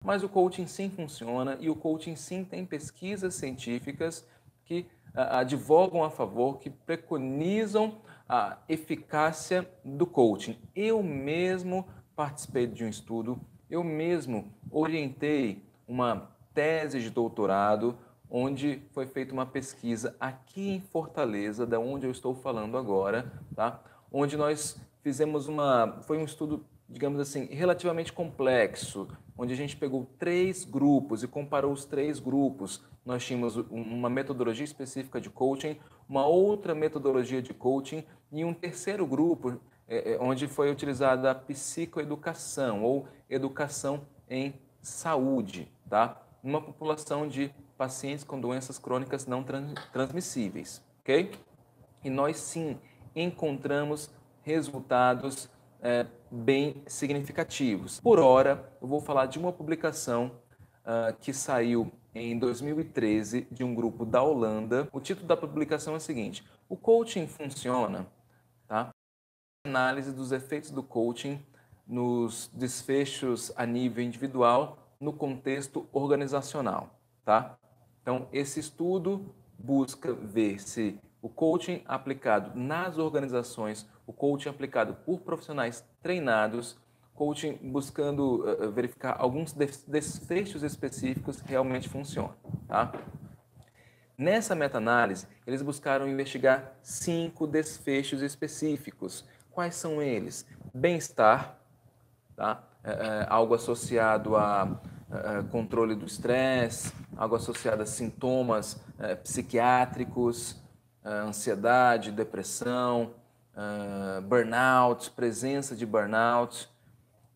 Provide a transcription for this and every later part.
mas o coaching sim funciona e o coaching sim tem pesquisas científicas que advogam a favor, que preconizam a eficácia do coaching. Eu mesmo participei de um estudo, eu mesmo orientei uma tese de doutorado onde foi feita uma pesquisa aqui em Fortaleza, da onde eu estou falando agora, tá? Onde nós fizemos foi um estudo, digamos assim, relativamente complexo, onde a gente pegou 3 grupos e comparou os 3 grupos. Nós tínhamos uma metodologia específica de coaching, uma outra metodologia de coaching e um terceiro grupo onde foi utilizada a psicoeducação ou educação em saúde, tá? Numa população de pacientes com doenças crônicas não transmissíveis, ok? E nós sim encontramos resultados bem significativos. Por hora, eu vou falar de uma publicação que saiu em 2013 de um grupo da Holanda. O título da publicação é o seguinte: o coaching funciona, tá? Análise dos efeitos do coaching nos desfechos a nível individual no contexto organizacional, tá? Então, esse estudo busca ver se o coaching aplicado nas organizações, o coaching aplicado por profissionais treinados, coaching buscando verificar alguns desfechos específicos realmente funciona, tá? Nessa meta-análise, eles buscaram investigar 5 desfechos específicos. Quais são eles? Bem-estar, tá? Algo associado a controle do estresse, algo associado a sintomas psiquiátricos, ansiedade, depressão, burnout, presença de burnout.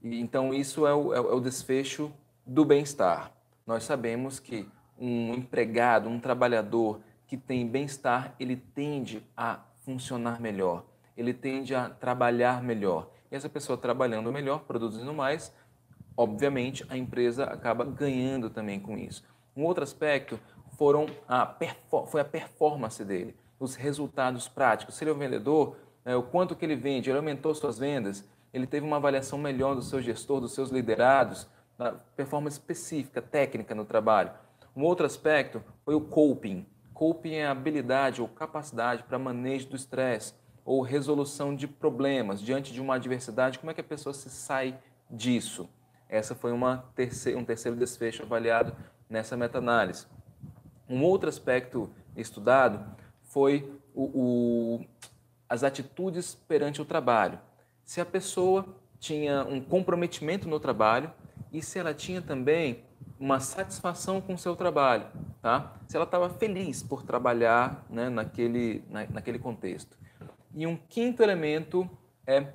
E, então, isso é o desfecho do bem-estar. Nós sabemos que um empregado, um trabalhador que tem bem-estar, ele tende a funcionar melhor, ele tende a trabalhar melhor. E essa pessoa trabalhando melhor, produzindo mais, obviamente a empresa acaba ganhando também com isso. Um outro aspecto foi a performance dele, os resultados práticos. Se ele é um vendedor, o quanto que ele vende, ele aumentou suas vendas, ele teve uma avaliação melhor do seu gestor, dos seus liderados, da performance específica, técnica no trabalho. Um outro aspecto foi o coping. Coping é a habilidade ou capacidade para manejo do estresse ou resolução de problemas diante de uma adversidade. Como é que a pessoa se sai disso? Essa foi um terceiro desfecho avaliado nessa meta-análise. Um outro aspecto estudado foi as atitudes perante o trabalho. Se a pessoa tinha um comprometimento no trabalho e se ela tinha também uma satisfação com o seu trabalho, tá? Se ela estava feliz por trabalhar, né, naquele contexto. E um quinto elemento é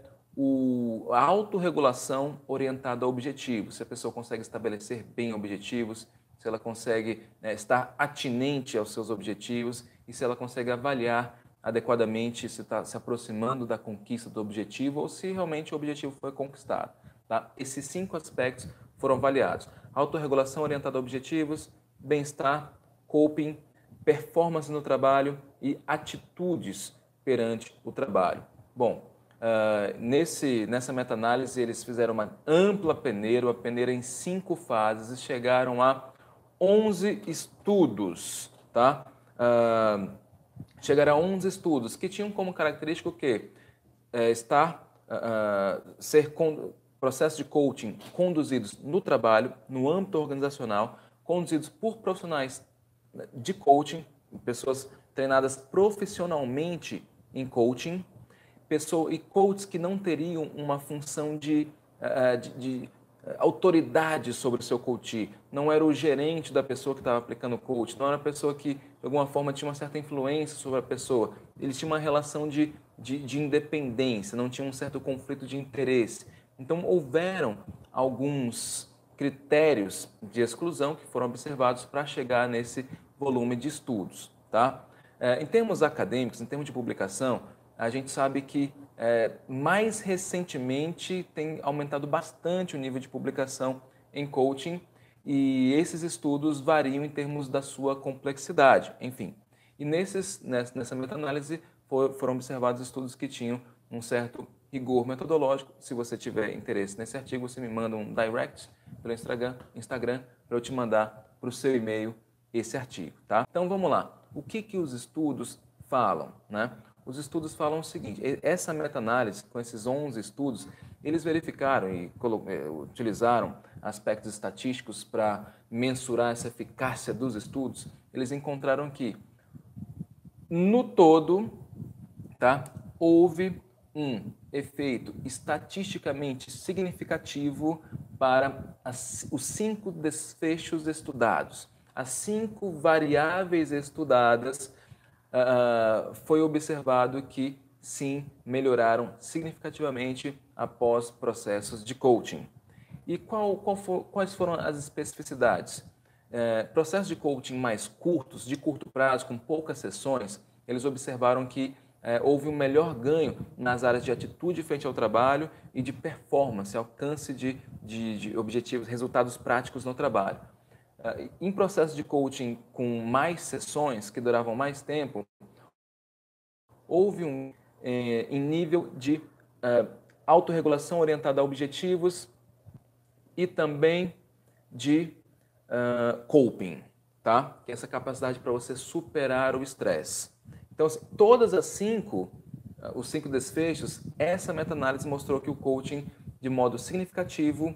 a autorregulação orientada a objetivos. Se a pessoa consegue estabelecer bem objetivos, se ela consegue estar atinente aos seus objetivos e se ela consegue avaliar adequadamente se está se aproximando da conquista do objetivo ou se realmente o objetivo foi conquistado. Tá? Esses 5 aspectos foram avaliados: autorregulação orientada a objetivos, bem-estar, coping, performance no trabalho e atitudes perante o trabalho. Bom, nessa meta-análise eles fizeram uma ampla peneira, uma peneira em 5 fases e chegaram a 11 estudos, tá? Chegaram a 11 estudos que tinham como característica o quê? Processos de coaching conduzidos no trabalho, no âmbito organizacional, conduzidos por profissionais de coaching, pessoas treinadas profissionalmente em coaching, e coaches que não teriam uma função de autoridade sobre o seu coach. Não era o gerente da pessoa que estava aplicando o coach, não era a pessoa que, de alguma forma, tinha uma certa influência sobre a pessoa. Eles tinham uma relação de independência, não tinham um certo conflito de interesse. Então, houveram alguns critérios de exclusão que foram observados para chegar nesse volume de estudos, tá? Em termos acadêmicos, em termos de publicação, a gente sabe que mais recentemente tem aumentado bastante o nível de publicação em coaching e esses estudos variam em termos da sua complexidade, enfim. E nessa meta-análise foram observados estudos que tinham um certo rigor metodológico. Se você tiver interesse nesse artigo, você me manda um direct pelo Instagram para eu te mandar para o seu e-mail esse artigo, tá? Então vamos lá. O que os estudos falam, né? Os estudos falam o seguinte: essa meta-análise, com esses 11 estudos, eles verificaram e utilizaram aspectos estatísticos para mensurar essa eficácia dos estudos. Eles encontraram que, no todo, tá, houve um efeito estatisticamente significativo para os 5 desfechos estudados. As 5 variáveis estudadas, foi observado que, sim, melhoraram significativamente após processos de coaching. E quais foram as especificidades? Processos de coaching mais curtos, de curto prazo, com poucas sessões, eles observaram que houve um melhor ganho nas áreas de atitude frente ao trabalho e de performance, alcance de objetivos, resultados práticos no trabalho. Em processos de coaching com mais sessões, que duravam mais tempo, houve em nível de autorregulação orientada a objetivos e também de coping, tá? Que é essa capacidade para você superar o estresse. Então, todas os 5 desfechos, essa meta-análise mostrou que o coaching, de modo significativo,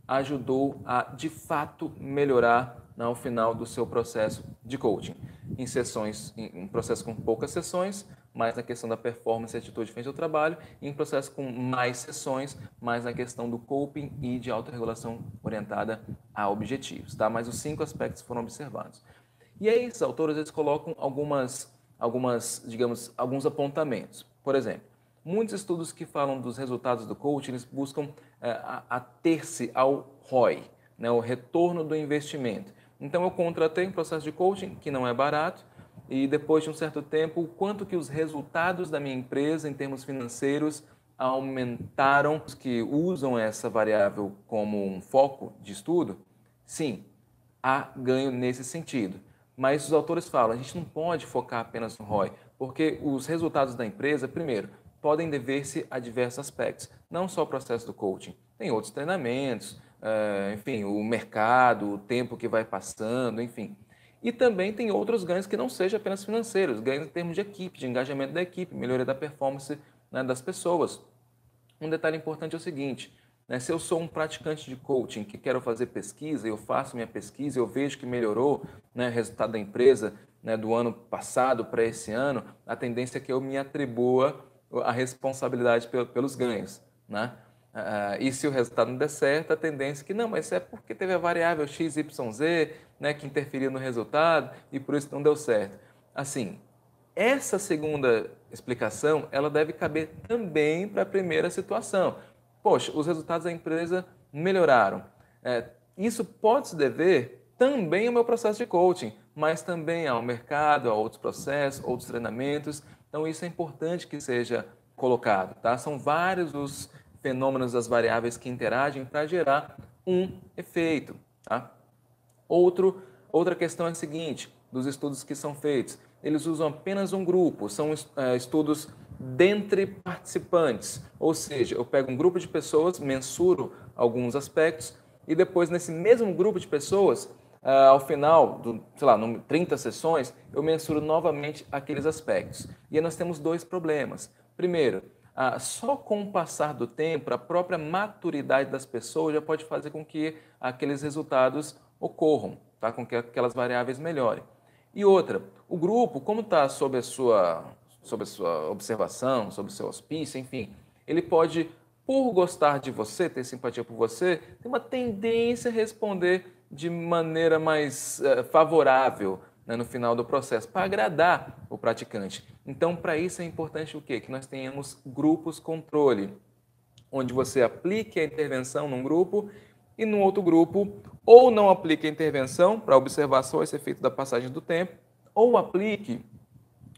ajudou a, de fato, melhorar ao final do seu processo de coaching. Em sessões, em processo com poucas sessões, mais na questão da performance e atitude frente ao trabalho, e em processo com mais sessões, mais na questão do coping e de autorregulação orientada a objetivos, tá? Mas os 5 aspectos foram observados. E aí, esses autores, eles colocam digamos, alguns apontamentos. Por exemplo, muitos estudos que falam dos resultados do coaching, eles buscam ater-se ao ROI, né, o retorno do investimento. Então, eu contratei um processo de coaching que não é barato, e depois de um certo tempo, o quanto que os resultados da minha empresa, em termos financeiros, aumentaram. Os que usam essa variável como um foco de estudo, sim, há ganho nesse sentido. Mas os autores falam, a gente não pode focar apenas no ROI, porque os resultados da empresa, primeiro, podem dever-se a diversos aspectos, não só o processo do coaching, tem outros treinamentos, enfim, o mercado, o tempo que vai passando, enfim. E também tem outros ganhos que não sejam apenas financeiros, ganhos em termos de equipe, de engajamento da equipe, melhoria da performance, né, das pessoas. Um detalhe importante é o seguinte, né, se eu sou um praticante de coaching que quero fazer pesquisa, eu faço minha pesquisa, eu vejo que melhorou, né, o resultado da empresa, né, do ano passado para esse ano, a tendência é que eu me atribua a responsabilidade pelos ganhos, né? E se o resultado não der certo, a tendência é que não, mas é porque teve a variável x, y, z, né, que interferiu no resultado e por isso não deu certo. Assim, essa segunda explicação, ela deve caber também para a primeira situação. Poxa, os resultados da empresa melhoraram. Isso pode se dever também ao meu processo de coaching, mas também ao mercado, a outros processos, outros treinamentos. Então, isso é importante que seja colocado, tá? São vários os fenômenos das variáveis que interagem para gerar um efeito, tá? Outra questão é a seguinte, dos estudos que são feitos, eles usam apenas um grupo, são estudos dentre participantes, ou seja, eu pego um grupo de pessoas, mensuro alguns aspectos e depois nesse mesmo grupo de pessoas, ao final, sei lá, 30 sessões, eu mensuro novamente aqueles aspectos. E aí nós temos 2 problemas. Primeiro, só com o passar do tempo, a própria maturidade das pessoas já pode fazer com que aqueles resultados ocorram, tá? Com que aquelas variáveis melhorem. E outra, o grupo, como está sob a sua observação, sob o seu auspício, enfim, ele pode, por gostar de você, ter simpatia por você, ter uma tendência a responder de maneira mais favorável, né, no final do processo, para agradar o praticante. Então, para isso é importante o quê? Que nós tenhamos grupos controle, onde você aplique a intervenção num grupo e no outro grupo ou não aplique a intervenção para observar só esse efeito da passagem do tempo, ou aplique,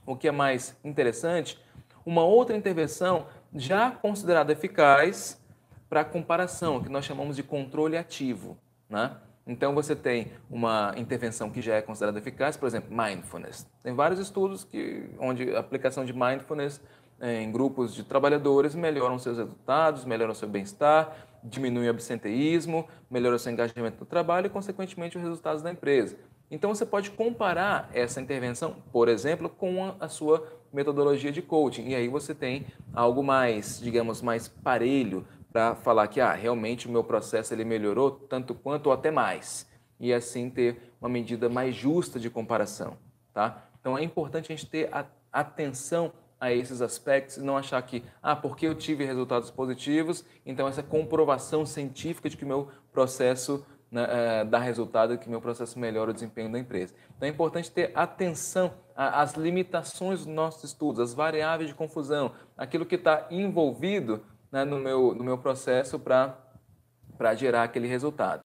o que é mais interessante, uma outra intervenção já considerada eficaz para comparação, que nós chamamos de controle ativo, né? Então, você tem uma intervenção que já é considerada eficaz, por exemplo, mindfulness. Tem vários estudos onde a aplicação de mindfulness em grupos de trabalhadores, melhoram seus resultados, melhoram seu bem-estar, diminui o absenteísmo, melhora o seu engajamento no trabalho e, consequentemente, os resultados da empresa. Então, você pode comparar essa intervenção, por exemplo, com a sua metodologia de coaching. E aí você tem algo mais, digamos, mais parelho para falar que realmente o meu processo ele melhorou tanto quanto ou até mais. E assim ter uma medida mais justa de comparação. Tá? Então, é importante a gente ter atenção a esses aspectos e não achar que, porque eu tive resultados positivos, então essa comprovação científica de que o meu processo, né, dá resultado, que o meu processo melhora o desempenho da empresa. Então é importante ter atenção às limitações dos nossos estudos, às variáveis de confusão, aquilo que está envolvido, né, no meu processo para gerar aquele resultado.